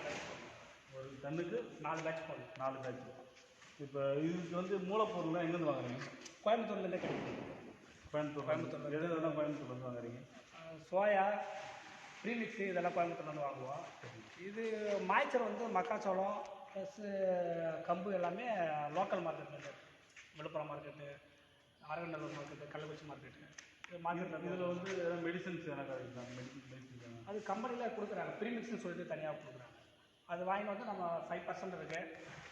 Batch போடணும். ஒரு டன்னுக்கு 4 batch போடணும். 4 பேட்ச். இப்போ இதுக்கு வந்து மூலப்பொருள்லாம் எங்கேருந்து வாங்குறீங்க? கோயம்புத்தூர்லேருந்தே கிடைக்கும். கோயம்புத்தூர் எதெல்லாம் கோயம்புத்தூர்லேருந்து வாங்குறீங்க? சோயா ப்ரீமிக்ஸு இதெல்லாம் கோயம்புத்தூர்லேருந்து வாங்குவோம். இது மாய்ச்சர் வந்து மக்காச்சோளம் ப்ளஸ்ஸு கம்பு எல்லாமே லோக்கல் மார்க்கெட்லேருந்து, Viluppuram market, Araganallur market, Kallakurichi market, இது மார்க்கெட்டில். இதில் வந்து எதாவது மெடிசன்ஸ் எனக்கு இருக்குதா? மெடிசன் அது கம்பெனியில் கொடுக்குறாங்க, ப்ரீமிக்ஸ்னு சொல்லிட்டு தனியாக கொடுக்குறாங்க. அது வாங்கி வந்து நம்ம 5% இருக்குது,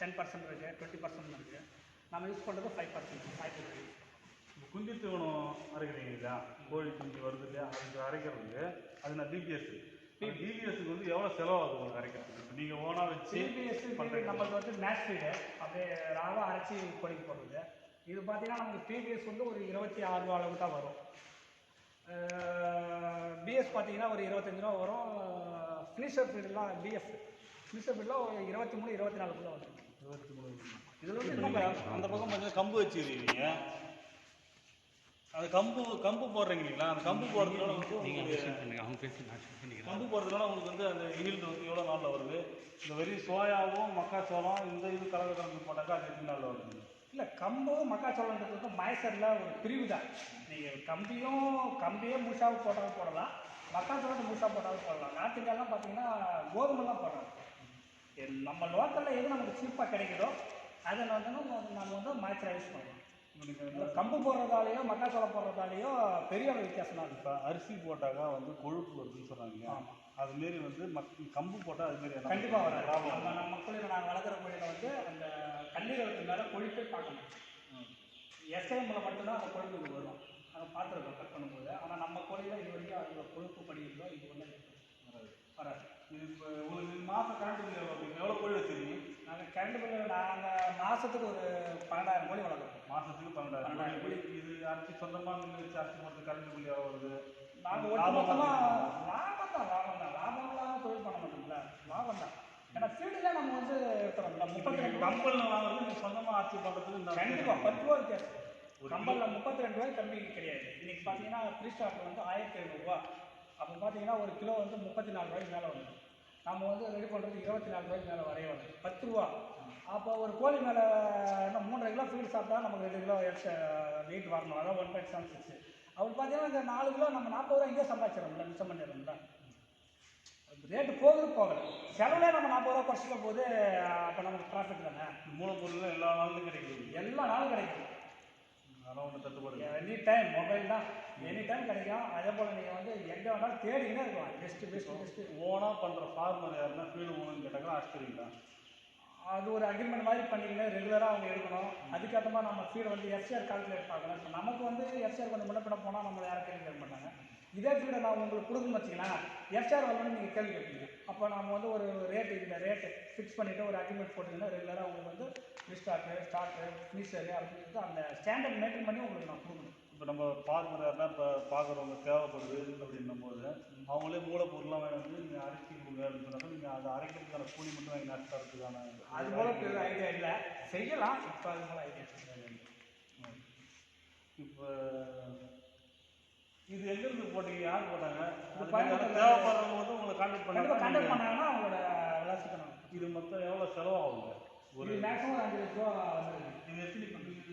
10% இருக்குது, 20% இருக்குது. நம்ம யூஸ் பண்ணுறது 5% காய்கறி. இப்போ குஞ்சு தீவனம் அரைக்கிறீங்க இல்லையா? கோழி குஞ்சு வருது இல்லையா? அதுக்கு அரைக்கிறதுக்கு அது நான் டிபிஎஸ். டிபிஎஸ்க்கு வந்து எவ்வளோ செலவாகுது உங்களுக்கு அரைக்கிறதுக்கு? இப்போ நீங்கள் ஓனாக வச்சு டிபிஎஸ் நம்மளுக்கு வந்து மேஷ் ஃபீடு அப்படியே ராவாக அரைச்சி கோழிக்கு போடுறது. இது பார்த்தீங்கன்னா நமக்கு டிபிஎஸ் வந்து ஒரு 26 ரூபா அளவுக்கு தான் வரும். பிஎஸ் பார்த்தீங்கன்னா ஒரு 25 ரூபா வரும். ஃபினிஷர் ஃபீடெல்லாம் பிஎஃப் ஃபினிஷர் ஃபீடெலாம் ஒரு 23, 24 வரும். 23. இதில் வந்து நீங்கள் அந்த பக்கம் பார்த்தீங்கன்னா கம்பு வச்சுருக்கீங்க. அது கம்பு போடுறீங்க இல்லைங்களா? அந்த கம்பு போடுறதுனால வந்து கம்பு போடுறதுனால உங்களுக்கு வந்து அந்த ஈல்டு வந்து எவ்வளோ நாளில் வருது? இந்த வெறும் சோயாவும் மக்காச்சோளம் இந்த இது கலந்து போட்டாக்கா அது எத்தனை நாளில் வருது? இல்லை, கம்பு மக்காச்சோளன்றது வந்து மாய்ச்சரில் ஒரு பிரிவு தான். நீங்கள் கம்பியே முழுசாக போட்டாலும் போடலாம், மக்காச்சோளத்தை முழுசாக போட்டாலும் போடலாம். நார்த் இந்தியாலாம் பார்த்தீங்கன்னா கோதுமைலாம் போடுறாங்க. நம்ம லோக்கலில் எது நமக்கு சீப்பாக கிடைக்குதோ அதை வந்து நம்ம வந்து மாய்ச்சராக யூஸ் பண்ணலாம். கம்பு போடுறதாலேயோ மக்காச்சோளம் போடுறதாலேயோ பெரிய ஒரு வித்தியாசம் தான். இப்போ அரிசி போட்டாக்கா வந்து கொழுப்பு வருதுன்னு சொன்னாங்க. ஆமாம், அதுமாரி வந்து கம்பு போட்டால் அதுமாரி கண்டிப்பாக வராது. நம்ம கோழியில் நாங்கள் வளர்க்குற கோழியில் வந்து அந்த கல்லீரலுக்கு மேலே கொழுப்பே பார்க்க மாட்டோம். எஸ்ஐஎம்மில் மட்டும்தான் அந்த கொழுப்பு இது வரும். அதை பார்த்துருக்கோம் கட் பண்ணும்போது. ஆனால் நம்ம கோழியில் இது வரைக்கும் அதில் கொழுப்பு படிக்கிறதோ இது வந்து வராது. இது இப்போ உங்களுக்கு மாதம் கரண்ட் பில் எவ்வளோ கோழி வச்சுருக்கீங்க? நாங்கள் கரண்ட் பில்லு நாங்கள் மாதத்துக்கு ஒரு 12,000 கோழி வளர்க்குறோம். மாதத்துக்கு 12,000 கோழி. இது அரிசி சொந்தமாக மில்லு வச்சு அரிசி போடுறது கரண்ட் பில் எவ்வளோ வருது? நாங்கள் ஒட்டுமொத்தமாக லாபம் இல்லாமல் தொழில் பண்ண மாட்டோம்ல, லாபம் தான். ஏன்னா ஃபீல்டில் நம்ம வந்து எடுத்துறோம். 32 கம்பெனியில் வாங்குறது நீங்கள் சொந்தமாக ஆட்சி பண்ணுறதுக்கு கண்டிப்பாக 10 ரூபா வித்தியாசம். கம்பெனியில் 32 ரூபாய் கம்மி கிடையாது. இன்றைக்கி பார்த்தீங்கன்னா ஃப்ரீ ஸ்டாக் வந்து 1,700 ரூபா. அப்போ பார்த்தீங்கன்னா ஒரு கிலோ வந்து 34 ரூபாய்க்கு மேலே வருது. நம்ம வந்து ரெடி பண்ணுறது 24 ரூபாய்க்கு மேலே வரைய வருது, 10 ரூபா. அப்போ ஒரு கோழி மேலே என்ன 3.5 கிலோ ஃபீல்டு சாப்பிட்டா நமக்கு 2 கிலோ எக்ஸ்ட்ரா வெயிட் வரணும். அதான் 1.76. அப்படி பார்த்தீங்கன்னா இந்த 4 கிலோ நம்ம 40 ரூபா இங்கே சம்பாதிச்சிடறோம்ல, மிச்சம் பண்ணிடுறோம்ல. ரேட்டு போகலை. செலவுலேயே நம்ம 40 ரூபா குறைச்சிக்க போது அப்போ நமக்கு ப்ராஃபிட் தானே. மூலப்பொருள் எல்லா நாளிலும் கிடைக்குது, எல்லா நாளும் கிடைக்கும். அதெல்லாம் ஒன்றும் தட்டுப்பாடு. எனி டைம் மொபைல் தான், எனி டைம் கிடைக்கும். அதே போல் நீங்கள் வந்து எங்கே வேணாலும் தேடிக்கிட்டே இருக்கலாம். பெஸ்ட்டு ஓனாக பண்ணுற ஃபார்மர் யாருன்னா ஃபீல்டு ஓனர்னு கேட்டாங்கன்னா ஆஸ்திரேலியா அது ஒரு அக்ரிமெண்ட் மாதிரி பண்ணிக்கிட்டு ரெகுலராக அவங்க எடுக்கணும். அதுக்கேற்ற மாதிரி நம்ம ஃபீடை வந்து எஃப்சிஆர் கால்குலேட் பார்க்கணும். இப்போ நமக்கு வந்து எஃப்சிஆர் கொஞ்சம் முன்னப்பிட போனால் நம்மளை யாரும் கேள்வி கேட்க மாட்டாங்க. இதே ஃபீடை நான் உங்களுக்கு கொடுக்குன்னு வச்சிக்கலாம், எஃப்சிஆர் வரணும்னு நீங்கள் கேள்வி கேட்பீங்க. அப்போ நம்ம வந்து ஒரு இந்த ரேட்டு ஃபிக்ஸ் பண்ணிவிட்டு ஒரு அக்ரிமெண்ட் போட்டிங்கன்னா ரெகுலராக உங்களுக்கு வந்து ஸ்டாக்கு ஃபினிஷரு அப்படின்னு அந்த ஸ்டாண்டர்ட் மெயின்டைன் பண்ணி உங்களுக்கு நான் கொடுக்கணும். இப்போ நம்ம ஃபார்மர் யாருன்னா இப்போ பார்க்குறவங்க தேவைப்படுது அப்படின்னும் போது அவங்களே மூலப்பொருளாக வந்து நீங்கள் அரைச்சி கொடுங்க அப்படின்னு சொன்னாலும் நீங்கள் அதை அரைக்கிறதுக்கான கூலி மட்டும் வாங்கி நஷ்டத்துக்கான அது போல பெரிய ஐடியா இல்லை, செய்யலாம். இப்போ அது போல ஐடியா இப்போ இது எங்கேருந்து போட்டீங்க? யார் போட்டாங்க? தேவைப்படுறவங்க வந்து உங்களை கான்டாக்ட் பண்ணாங்கன்னா அவங்களோட விளாசிக்கணும். இது மொத்தம் எவ்வளோ செலவாகுங்க? ஒரு மேக்ஸிமம் 5 லட்ச ரூபா வந்துருக்கு. இது எத்தனை 250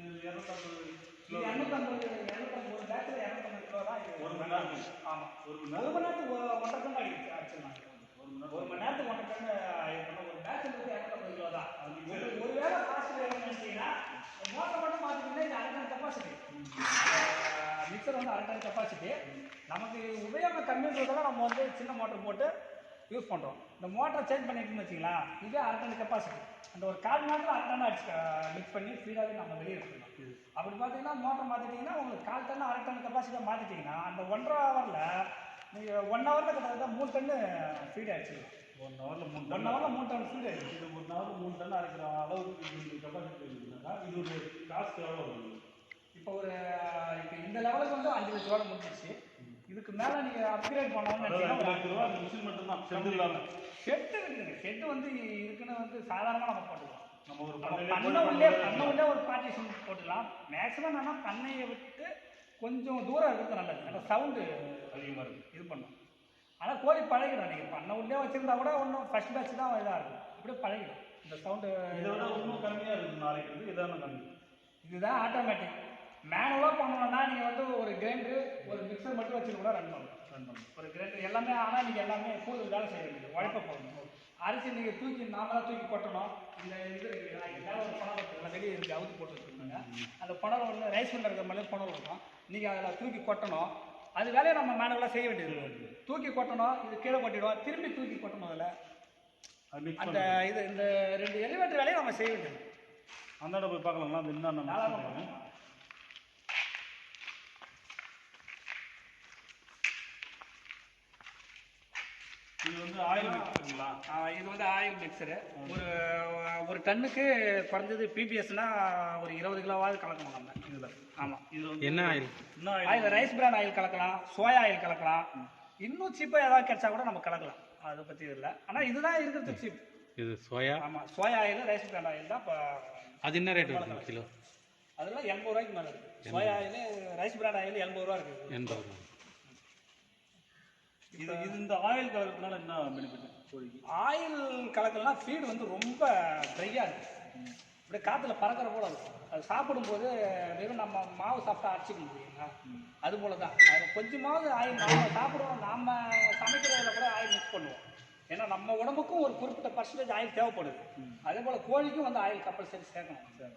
ஒரு பேட்சில் 250 கிலோ தான். ஒரு மணி நேரத்துக்கு? ஆமாம், ஒரு மணி நேரத்துக்கு 1.5 டன் ஆகிடுச்சு. ஒரு மணி நேரத்துக்கு 1.5 டன் ஆகிடுச்சு. ஒரு பேட்சில் 250 கிலோ தான். ஒரு வேளை காசு வேணும்னு நினச்சிங்கன்னா மோட்டர் மட்டும் பார்த்துக்கிட்டீங்கன்னா இது 1/2 டன் கெப்பாசிட்டி. மிக்சர் வந்து 1/2 டன் கெப்பாசிட்டி. நமக்கு உபயோகம் கம்மின்றதெல்லாம் நம்ம வந்து சின்ன மோட்டர் போட்டு யூஸ் பண்ணுறோம். இந்த மோட்டரை சேஞ்ச் பண்ணிட்டுன்னு வச்சிங்களா, இதே 1/2 டன் கெப்பாசிட்டி. அந்த ஒரு 1/4 மணி நேரத்தில் 1/2 டன் அடிச்சு மிக்ஸ் பண்ணி ஃபீடாகவே நம்ம வெளியே எடுத்துக்கலாம். அப்படி பார்த்தீங்கன்னா மோட்டர் மாற்றிட்டிங்கன்னா உங்களுக்கு 1/4 டன் 1/2 டன் கெப்பாசிட்டியாக மாற்றிட்டிங்கன்னா அந்த 1.5 ஹவரில் நீங்கள் 1 ஹவரில் கிட்டத்தட்ட 3 டன்னு ஃபீட் அடிச்சிடலாம். 1 ஹவரில் 3 டன் ஃபீட் ஆகிடுச்சு. இது 1 ஹவரில் 3 டன் அரைக்கிற அளவுக்கு கெப்பாசிட்டி இருக்குதுன்னா இது ஒரு காஸ்ட் எவ்வளோ வருது? இப்போ இந்த லெவலுக்கு வந்து 5 லட்ச ரூபா முடிஞ்சிச்சு. இதுக்கு மேலே நீங்கள் அப்கிரேட் பண்ணணும்னு நினச்சிங்கன்னா மிஷின் மட்டும்தான், ஷெட் இல்லாமல். ஷெட்டு இருக்குங்க. ஷெட்டு வந்து இருக்குன்னு வந்து சாதாரணமாக நம்ம போட்டுக்கலாம். நம்ம ஒரு பண்ணை ஒரு பார்ட்டிஷன் போட்டுக்கலாம். மேக்ஸிமம் என்னன்னா பண்ணையை விட்டு கொஞ்சம் தூரம் இருக்கிறது நல்லது. ஏன்னா சவுண்டு அதிகமாக இருக்குது. இது பண்ணும். ஆனால் கோழி பழகிடும். நீங்கள் பண்ண உள்ளே வச்சுருந்தா கூட ஒன்றும் ஃபர்ஸ்ட் பேட்ச் தான் இதாக இருக்கும், அப்படியே பழகிடும். இந்த சவுண்டு இதை விட இன்னும் கம்மியாக இருக்குது நாளைக்கு, இதான கம்மி. இதுதான் ஆட்டோமேட்டிக். மேனுவலாக பண்ணணும்னா நீங்கள் வந்து ஒரு கிரைண்டரு ஒரு மிக்சர் மட்டும் வச்சு கூட ரன் பண்ணணும். ஒரு கிரைண்டர் எல்லாமே, ஆனால் நீங்கள் எல்லாமே கூடுதல் வேலை செய்ய வேண்டியது, உழைப்ப போடணும். அரிசி நீங்கள் தூக்கி நாமளாக தூக்கி கொட்டணும். இந்த இது மேலே ஒரு பணம் வச்சுருக்கோம், வெளியே இருக்குது, அவுத்து போட்டு வச்சுருக்காங்க. அந்த பணம் ஒன்று ரைஸ் மில்லில் இருக்கிற மாதிரி பணம் இருக்கும், நீங்கள் அதில் தூக்கி கொட்டணும். அது வேலையை நம்ம மேனுவலாக செய்ய வேண்டியது. தூக்கி கொட்டணும், இது கீழே கொட்டிடுவோம், திரும்பி தூக்கி கொட்டணும். அதில் அந்த இது இந்த 2 எலிவேட்டர் வேலையை நம்ம செய்ய வேண்டியது. அந்தாண்ட போய் பார்க்கலாங்களா? அது என்ன இது வந்து ஆயில் மிக்சருங்களா? இது வந்து ஆயில் மிக்சரு. ஒரு டன்னுக்கு குறைஞ்சது பிபிஎஸ்னா ஒரு 20 கிலோவாவது கலக்கணும் நம்ம இதில். ஆமாம். இது வந்து என்ன oil? Oil rice bran oil கலக்கலாம், சோயா ஆயில் கலக்கலாம். இன்னும் சீப்பாக ஏதாவது கிடைச்சா கூட நம்ம கலக்கலாம், அதை பற்றி இல்லை. ஆனால் இதுதான் இருக்கிறது சீப். இது சோயா? ஆமாம், soya oil rice bran oil தான். இப்போ அது என்ன ரேட் வருது கிலோ? அதெல்லாம் 80 ரூபாய்க்கு மேலே இருக்குது. Soya oil rice bran oil 80 ரூபா இருக்குது. 80 ரூபா. இது இந்த ஆயில் கலக்கிறதுனால என்ன பெனிஃபிட் கோழிக்கு? ஆயில் கலக்கலாம் ஃபீடு வந்து ரொம்ப ட்ரையாக இருக்குது, அப்படியே காற்றுல பறக்கிற போல இருக்கும். அது சாப்பிடும்போது வெறும் நம்ம மாவு சாப்பிட்டா அரைச்சிக்க முடியுங்களா, அது போல தான். அது கொஞ்சமாவது ஆயில் நம்ம சாப்பிடுவோம், நாம் சமைக்கிறதில் கூட ஆயில் மிக்ஸ் பண்ணுவோம். ஏன்னா நம்ம உடம்புக்கும் ஒரு குறிப்பிட்ட பர்சன்டேஜ் ஆயில் தேவைப்படுது. அதே போல் கோழிக்கும் வந்து ஆயில் கம்பல்சரி சேர்க்கணும்.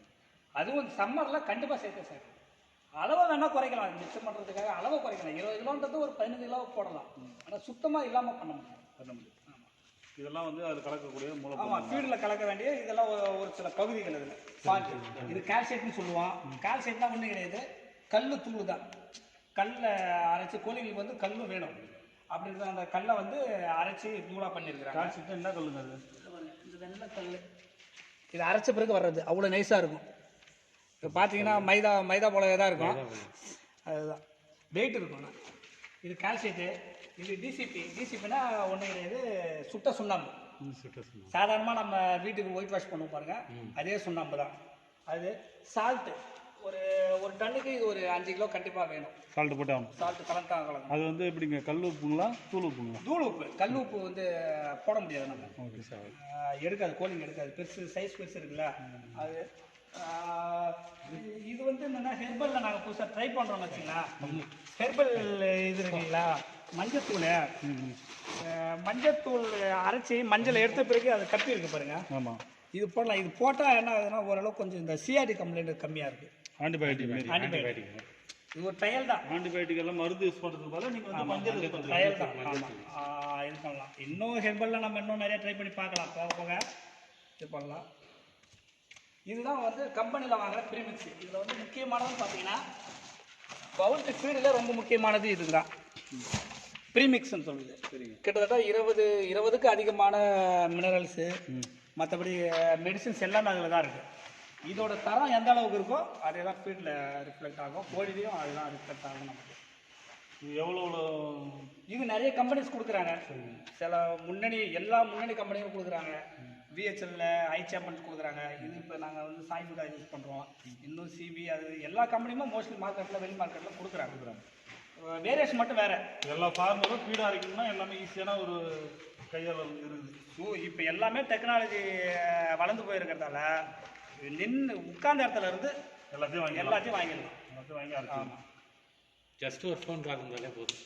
அதுவும் சம்மரில் கண்டிப்பாக சேர்க்கணும். அளவை வேணால் குறைக்கலாம், மிக்சர் பண்ணுறதுக்காக அளவை குறைக்கலாம். 20 கிலோன்றது ஒரு 15 கிலோ போடலாம், ஆனால் சுத்தமாக இல்லாமல் பண்ண முடியும். இதெல்லாம் வந்து அதில் கலக்கக்கூடிய மூலம். ஆமாம், ஃபீல்டில் கலக்க வேண்டிய இதெல்லாம் ஒரு சில பகுதிகள். இதில் சால்ட்டு, இது கால்சைட்னு சொல்லுவான். கால்சைட்னா ஒன்றும் கிடையாது, கல் தூள் தான். கல்லை அரைச்சி கோழிகளுக்கு வந்து கல்லும் வேணும். அப்படி இருக்கிற அந்த கல்லை வந்து அரைச்சி தூளாக பண்ணியிருக்கிறாங்க. கால்சைட் என்ன கல்லுங்க அது? இந்த வெள்ளை கல், இது அரைச்ச பிறகு வர்றது அவ்வளோ நைஸாக இருக்கும். இப்போ பார்த்தீங்கன்னா மைதா போலவே தான் இருக்கும், அதுதான் வெயிட் இருக்கும். இது கால்சைட்டு, இது டிசிபினா ஒன்றும் கிடையாது, சுட்ட சுண்ணாம்பு. சாதாரணமாக நம்ம வீட்டுக்கு ஒயிட் வாஷ் பண்ணுவோம் பாருங்க, அதே சுண்ணாம்பு தான். அது சால்ட்டு, ஒரு டன்னுக்கு இது ஒரு 5 கிலோ கண்டிப்பாக வேணும். சால்ட்டு போட்டு ஆகணும். சால்ட்டு கலந்து அது வந்து எப்படிங்க, கல் உப்புங்களா தூள் உப்புங்களா? தூள் உப்பு. கல் உப்பு வந்து போட முடியாது நம்ம. Okay sir. எடுக்காது, கோழிங்க எடுக்காது. பெருசு சைஸ் பெருசு இருக்குல்ல அது. இது வந்து என்னென்னா ஹெர்பலில் நாங்கள் புதுசாக ட்ரை பண்ணுறோம்னு வச்சுங்களா. ஹெர்பல் இது இருக்குங்களா, மஞ்சத்தூள் அரைச்சி மஞ்சள் எடுத்த பிறகு அது கப்பி இருக்கு பாருங்க. ஆமாம், இது போடலாம். இது போட்டால் என்ன ஆகுதுன்னா ஓரளவுக்கு கொஞ்சம் இந்த சிஆர்டி கம்ப்ளைண்ட் கம்மியாக இருக்குது. ஆன்டிபயோட்டிக் இது ஒரு ட்ரையல் தான். ஆன்டிபயோட்டிக் எல்லாம் மருந்து யூஸ் பண்ணுறதுக்கு பதிலாக நீங்கள் வந்து மஞ்சள் ட்ரையல் தான். ஆமாம், இது பண்ணலாம். இன்னும் ஹெர்பலில் நம்ம இன்னும் நிறைய ட்ரை பண்ணி பார்க்கலாம், போக போக இது பண்ணலாம். இதுதான் வந்து கம்பெனியில் வாங்குற ப்ரீமிக்ஸ். இதில் வந்து முக்கியமானதுன்னு பார்த்தீங்கன்னா பவுல்ட்ரி ஃபீடில் ரொம்ப முக்கியமானது இதுதான், ப்ரீமிக்ஸ்ன்னு சொல்லுது. கிட்டத்தட்ட 20க்கு அதிகமான மினரல்ஸு, மற்றபடி மெடிசின்ஸ் எல்லாமே அதில் தான் இருக்குது. இதோட தரம் எந்த அளவுக்கு இருக்கோ அதே தான் ஃபீல்டில் ரிஃப்ளெக்ட் ஆகும், கோழிலையும் அதுதான் ரிஃப்ளெக்ட் ஆகும் நமக்கு. எவ்வளோ இது நிறைய கம்பெனிஸ் கொடுக்குறாங்க, சில எல்லா முன்னணி கம்பெனியும் கொடுக்குறாங்க. விஹெச்எல்ல ஐச்சாம்பன்ஸ் கொடுக்குறாங்க. இது இப்போ நாங்கள் வந்து சாய்புடா யூஸ் பண்ணுறோம். இன்னும் சிபி, அது எல்லா கம்பெனியுமே மோஸ்ட்லி மார்க்கெட்டில் வெளி மார்க்கெட்டில் கொடுக்குறாங்க. வேரியேஷன் மட்டும் வேறு. எல்லா ஃபார்மரும் ஃபீடாக அரைக்கணும்னா எல்லாமே ஈஸியான ஒரு கையால் இருக்குது. ஸோ இப்போ எல்லாமே டெக்னாலஜி வளர்ந்து போயிருக்கிறதால உட்கார்ந்த இடத்துல இருந்து எல்லாத்தையும் வாங்கிடலாம். ஆமாம், ஜஸ்ட் ஒரு ஃபோன் கால் இருந்தாலே போதும்,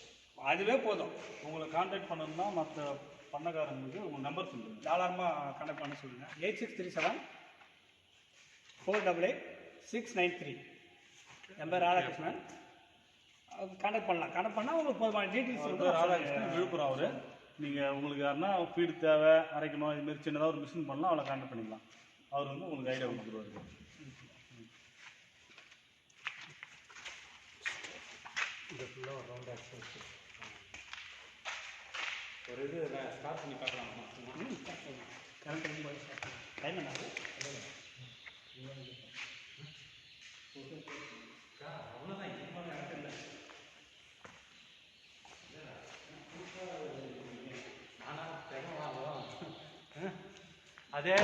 அதுவே போதும். உங்களை கான்டாக்ட் பண்ணணும்னா மற்ற பண்ணக்காரங்களுக்கு உங்கள் நம்பர் சொல்லுங்கள், தாராளமாக கான்டாக்ட் பண்ண சொல்லுங்கள். 8637 488 693. என் பேர் ராதாகிருஷ்ணன். கான்டாக்ட் பண்ணலாம். கான்டாக்ட் பண்ணால் உங்களுக்கு போதுமான டீட்டெயில்ஸ் வந்து ராதாகிருஷ்ணன், விழுப்புரம். அவர் நீங்கள் உங்களுக்கு யாருன்னா ஃபீடு தேவை, அரைக்கணும், இதுமாரி சின்னதாக ஒரு மிஷின் பண்ணலாம், அவளை கான்டாக்ட் பண்ணிக்கலாம். அவர் வந்து உங்களுக்கு ஐடியா கொடுத்துருவாரு. இது ஃபுல்லாக ஒரு ரவுண்ட் ஆக்சன் ஒரு இது ஸ்டார்ட் பண்ணி பார்க்கலாம். டைம் என்ன அதே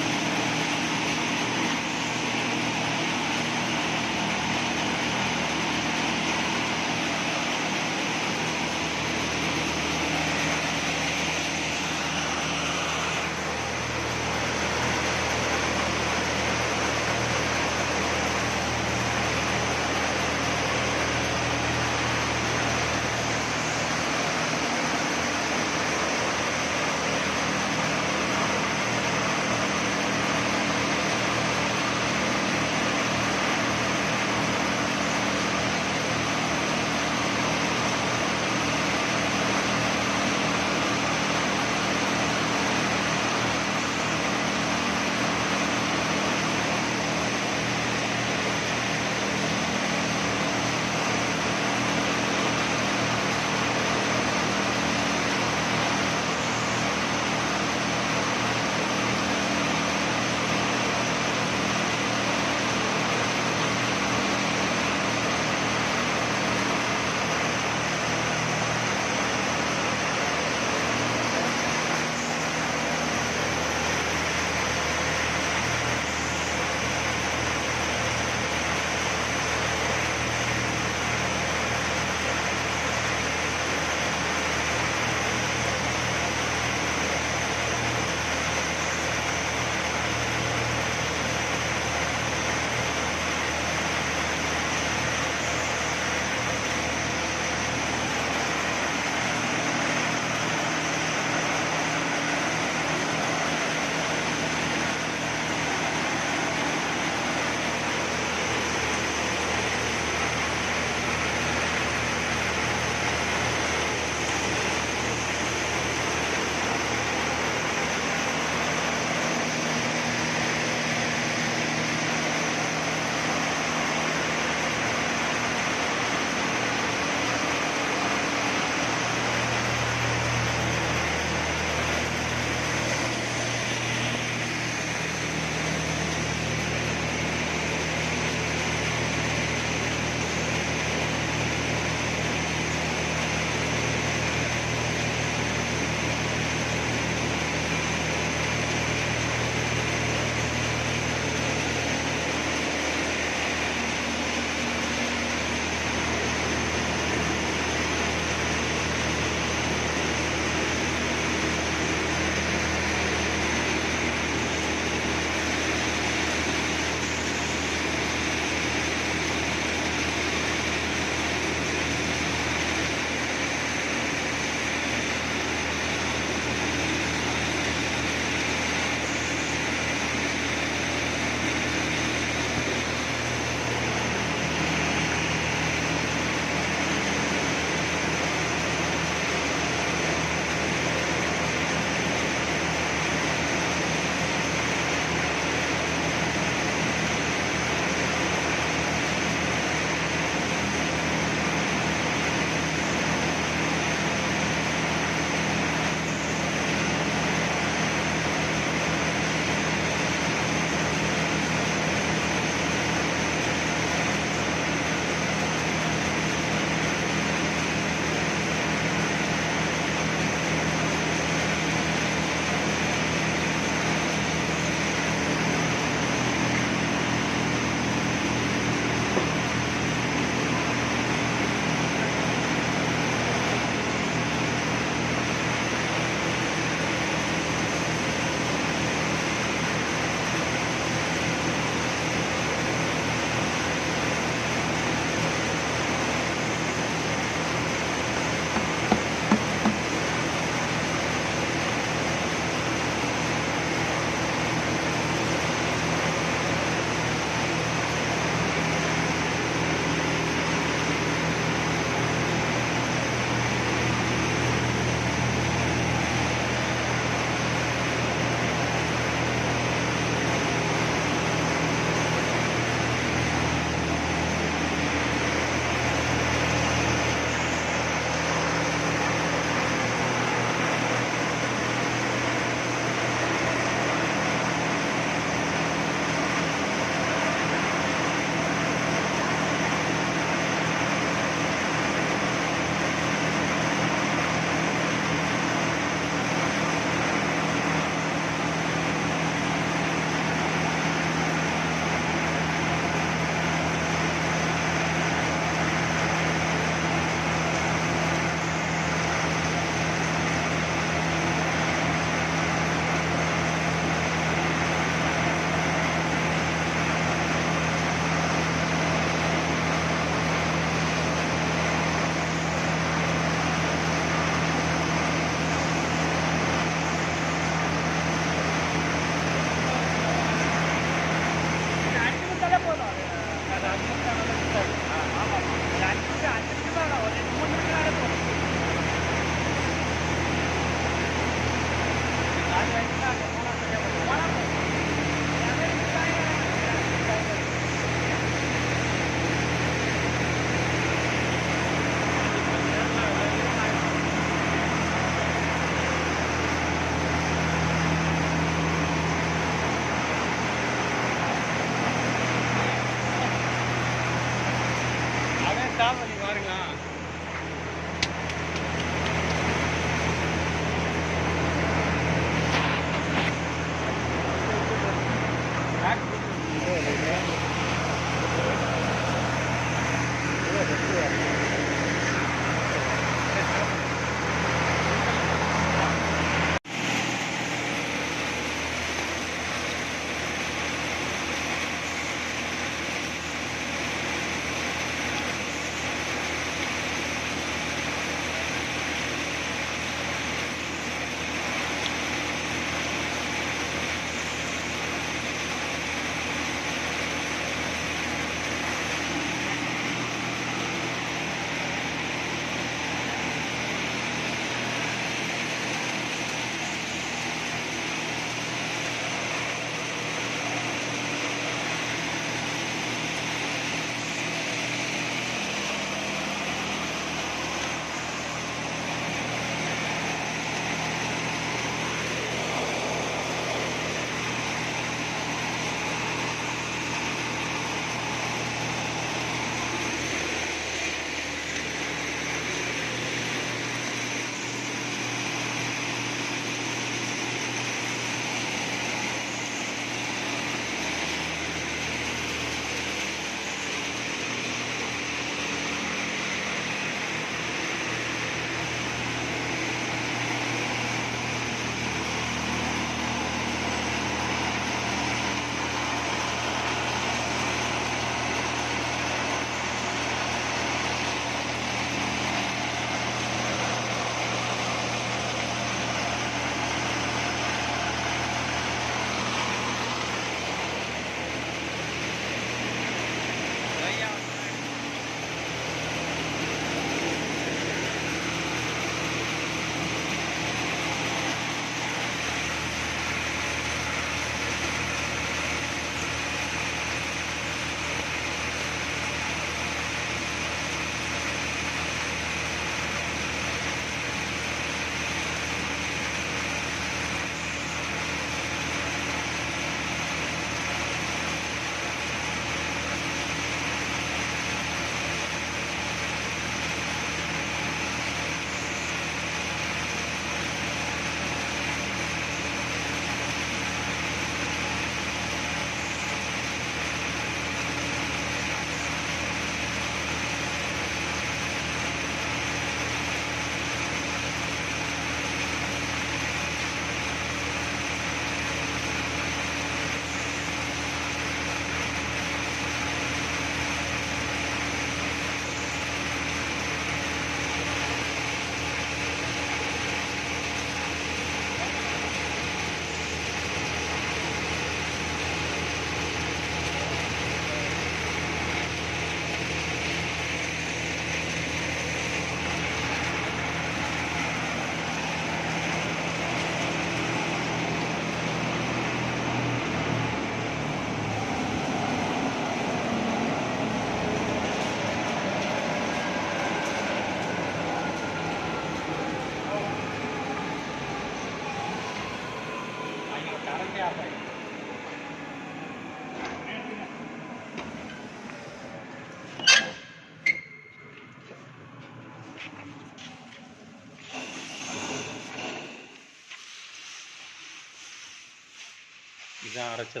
இதுதான் அரைச்ச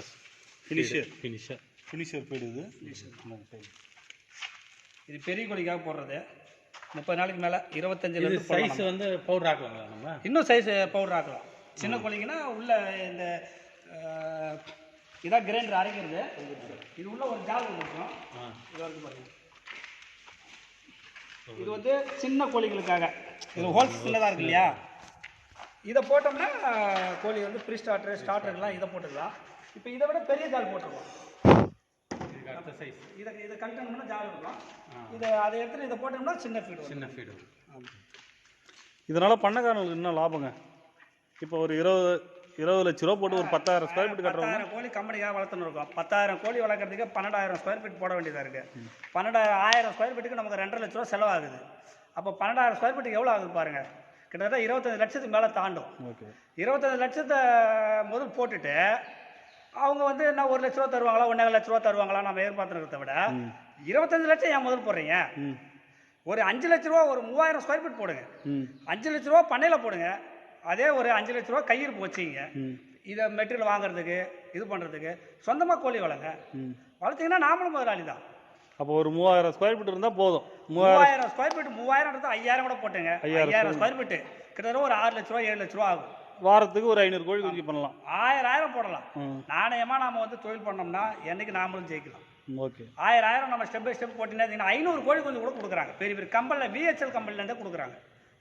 ஃபினிஷர் ஃபினிஷர் ஃபீடு இது. இது பெரிய கோழிக்காக போடுறது. 30 நாளைக்கு மேலே 25 இது சைஸ் வந்து பவுடர் ஆக்கலாங்களா நம்ம? இன்னும் சைஸ் பவுடர் ஆக்கலாம். சின்ன கோழிங்கன்னா உள்ள இந்த இதான் கிரைண்டர் அரைக்கிறது. இது உள்ள ஒரு ஜால் இருக்கும். இது வந்து பாருங்க, இது வந்து சின்ன கோழிகளுக்காக. இது ஹோல்ஸ் சின்னதாக இருக்கு இல்லையா, இதை போட்டோம்னா கோழி வந்து ப்ரீ ஸ்டார்டர்லாம் இதை போட்டுக்கலாம். இப்போ இதை விட பெரிய ஜால் போட்டுருவோம். அடுத்த சைஸ் இதை கட்டணும்னா ஜால் இருக்கும். அதை எடுத்துட்டு இதை போட்டோம்னா சின்ன ஃபீடு. இதனால் பண்ணக்காரங்களுக்கு இன்னும் லாபங்க. இப்போ ஒரு 20 லட்ச ரூபா போட்டு ஒரு 10,000 ஸ்கொயர் ஃபீட் கட்டுறவங்க 10,000 கோழி கம்பெனிக்காக வளர்த்துன்னு இருக்கோம். 10,000 கோழி வளர்க்குறதுக்கு 12,000 ஸ்கொயர் ஃபீட் போட வேண்டியதாக இருக்குது. 12,000 ஸ்கொயர் ஃபீட்டுக்கு நமக்கு 2.5 லட்ச ரூபா செலவாகுது. அப்போ 12,000 ஸ்கொயர் ஃபீட்டுக்கு எவ்வளோ ஆகுது பாருங்கள், கிட்டத்தட்ட 25 லட்சத்துக்கு மேலே தாண்டும். 25 லட்சத்தை முதல் போட்டுட்டு அவங்க வந்து என்ன 1 லட்ச ரூபா தருவாங்களா 1.5 லட்ச ரூபா தருவாங்களா நம்ம எதிர்பார்த்துக்கிறத விட 25 லட்சம் ஏன் முதல் போடுறீங்க? ஒரு 5 லட்ச ரூபா ஒரு 3000 ஸ்கொயர் ஃபீட் போடுங்க. 5 லட்ச ரூபா பண்ணையில் போடுங்க. அதே ஒரு 5 லட்ச ரூபா கையிருப்பு வச்சிங்க. இதை மெட்டீரியல் வாங்குறதுக்கு இது பண்ணுறதுக்கு சொந்தமாக கோழி வளர்த்தீங்கன்னா நாமளும் முதலாளி தான். அப்போ ஒரு 3000 ஸ்கொயர் ஃபீட் இருந்தால் போதும். 3000 ஸ்கொயர் ஃபீட் 3000 எடுத்து 5000 கூட போட்டுங்க. 5000 ஸ்கொயர் ஃபீட்டு கிட்டத்தட்ட ஒரு 6 லட்ச ரூபா 7 லட்ச ரூபா ஆகும். வாரத்துக்கு ஒரு 500 கோழி குஞ்சு பண்ணலாம். 1000 போடலாம். நாணயமாக நாம் வந்து தொழில் பண்ணோம்னா என்னைக்கு நாமளும் ஜெயிக்கலாம். ஓகே, 1000 நம்ம ஸ்டெப் பை ஸ்டெப் போட்டிங்கன்னா 500 கோழி கொஞ்சம் கூட கொடுக்குறாங்க. பெரிய பெரிய கம்பெனியில் VHL கம்பெனிலேருந்தே கொடுக்குறாங்க.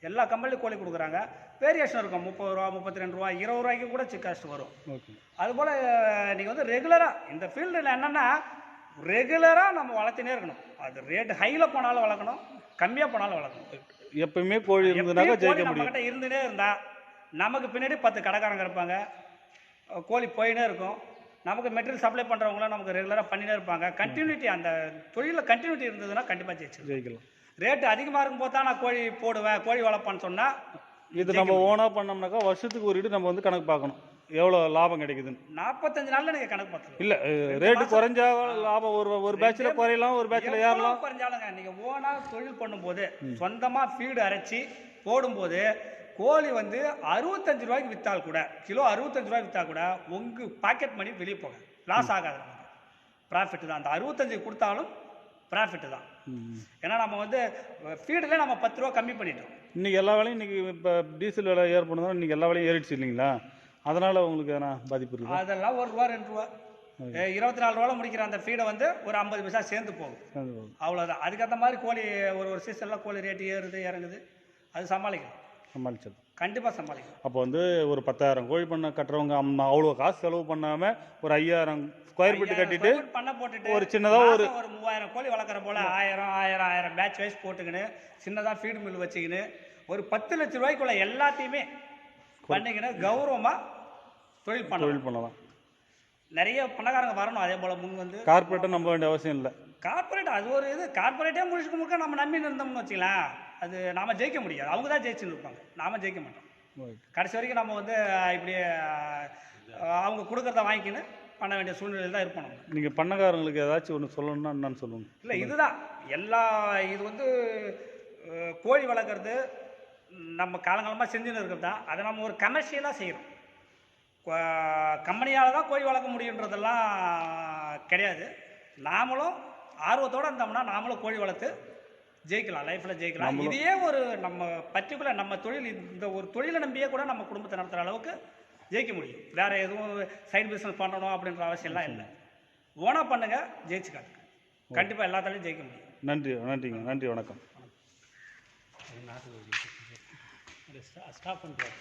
எல்லா கம்பெனிலையும் கோழி கொடுக்குறாங்க. வேரியேஷன் இருக்கும். 30 ரூபா 32 ரூபா 20 ரூபாய்க்கு கூட காஸ்ட் வரும். ஓகே, அதுபோல் நீங்கள் வந்து ரெகுலராக இந்த ஃபீல்டில் என்னென்னா ரெகுலராக நம்ம வளர்த்தினே இருக்கணும். அது ரேட் ஹையில் போனாலும் வளர்க்கணும், கம்மியாக போனாலும் வளர்க்கணும். எப்பவுமே கோழி இருந்ததுனாக்கா ஜெயிக்க முடியும். நம்மகிட்ட இருந்துகிட்டே இருந்தால் நமக்கு பின்னாடி 10 கடைக்காரங்க இருப்பாங்க. கோழி போயினே இருக்கும். நமக்கு மெட்டீரியல் சப்ளை பண்ணுறவங்களும் நமக்கு ரெகுலராக பண்ணினே இருப்பாங்க. கண்டினியூட்டி, அந்த தொழிலில் கண்டினியூட்டி இருந்ததுன்னா கண்டிப்பாக ஜெயிக்கலாம். ரேட்டு அதிகமாக இருக்கும்போது தான் நான் கோழி போடுவேன், கோழி வளர்ப்பேன்னு சொன்னால் இது நம்ம ஓனாக பண்ணோம்னாக்கா வருஷத்துக்கு ஒரு நம்ம வந்து கணக்கு பார்க்கணும் எவ்வளோ லாபம் கிடைக்குதுன்னு. 45 நாளில் நீங்கள் கணக்கு பார்த்துக்கலாம். இல்லை, ரேட்டு குறைஞ்சா லாபம் ஒரு பேட்சில் குறையலாம், ஒரு பேட்சில் ஏறலாம். குறைஞ்சாலுங்க நீங்கள் ஓனாக தொழில் பண்ணும்போது சொந்தமாக ஃபீடு அரைச்சி போடும்போது கோழி வந்து 65 ரூபாய்க்கு விற்றால் கூட, கிலோ 65 ரூபாய்க்கு விற்றா கூட உங்கள் பாக்கெட் மணி வெளியே போக லாஸ் ஆகாது. ப்ராஃபிட் தான். அந்த 65 கொடுத்தாலும் ப்ராஃபிட்டு தான். ஏன்னா நம்ம வந்து ஃபீடில் நம்ம 10 ரூபா கம்மி பண்ணிட்டோம். இன்றைக்கி எல்லா வேலையும் இன்றைக்கி இப்போ டீசல் விலை ஏற்படுறதுனால இன்றைக்கி எல்லா வேலையும் ஏறிடுச்சு இல்லைங்களா? அதனால் உங்களுக்கு எதனா பாதிப்பு இருக்குது? அதெல்லாம் 1 ரூபா 2 ரூபா 24 ரூபாவில் முடிக்கிற அந்த ஃபீடை வந்து ஒரு 50 பைசா சேர்ந்து போகும். அவ்வளோதான். அதுக்கேற்ற மாதிரி கோழி ஒரு சீசனில் கோழி ரேட்டு ஏறுது இறங்குது. அது சமாளிக்கணும். சமாளிச்சது கண்டிப்பாக சமாளிக்கணும். அப்போ வந்து ஒரு 10,000 கோழி பண்ண கட்டுறவங்க அவ்வளோ காசு செலவு பண்ணாமல் ஒரு 5,000 ஸ்கொயர் ஃபீட் கட்டிட்டு பண்ண போட்டுட்டு ஒரு சின்னதாக ஒரு 3000 கோழி வளர்க்குற போல் 1000 பேட்ச் வைஸ் போட்டுக்கின்னு சின்னதாக ஃபீடு மில் வச்சுக்கின்னு ஒரு 10 லட்ச ரூபாய்க்குள்ள எல்லாத்தையுமே பண்ணிக்கின்னு கௌரவமாக தொழில் பண்ணலாம். நிறைய பணக்காரங்க வரணும். அதே போல் முன் வந்து கார்பரேட்டை நம்ப வேண்டிய அவசியம் இல்லை. கார்பரேட் அது ஒரு இது. கார்பரேட்டே முழுக்க நம்ம நம்பி இருந்தோம்னு வச்சுக்கலாம், அது நாம் ஜெயிக்க முடியாது. அவங்க தான் ஜெயிச்சுன்னு இருப்பாங்க, நாம் ஜெயிக்க மாட்டோம். கடைசி வரைக்கும் நம்ம வந்து இப்படி அவங்க கொடுக்குறத வாங்கிக்கின்னு பண்ண வேண்டிய சூழ்நிலையில் தான் இருப்போம். நீங்கள் பண்ணக்காரங்களுக்கு ஏதாச்சும் ஒன்று சொல்லணும்னா என்னன்னு சொல்லுங்கள். இல்லை, இதுதான் இது வந்து கோழி வளர்க்குறது நம்ம காலங்காலமாக செஞ்சுன்னு இருக்கிறது தான். அதை நம்ம ஒரு கமர்ஷியலாக செய்கிறோம். கம்பெனியால் தான் கோழி வளர்க்க முடியுன்றதெல்லாம் கிடையாது. நாமளும் ஆர்வத்தோடு இருந்தோம்னா நாமளும் கோழி வளர்த்து ஜெயிக்கலாம், லைஃப்பில் ஜெயிக்கலாம். இதையே ஒரு நம்ம பர்டிகுலர் நம்ம தொழில், இந்த ஒரு தொழிலை நம்பியே கூட நம்ம குடும்பத்தை நடத்துகிற அளவுக்கு ஜெயிக்க முடியும். வேறு எதுவும் சைடு பிஸ்னஸ் பண்ணணும் அப்படின்ற அவசியம்லாம் இல்லை. ஓனாக பண்ணுங்கள், ஜெயிச்சு காட்டுங்க. கண்டிப்பாக எல்லாத்தாலையும் ஜெயிக்க முடியும். நன்றிங்க. நன்றி, வணக்கம். ஸ்டாப் பண்ணுறேன்.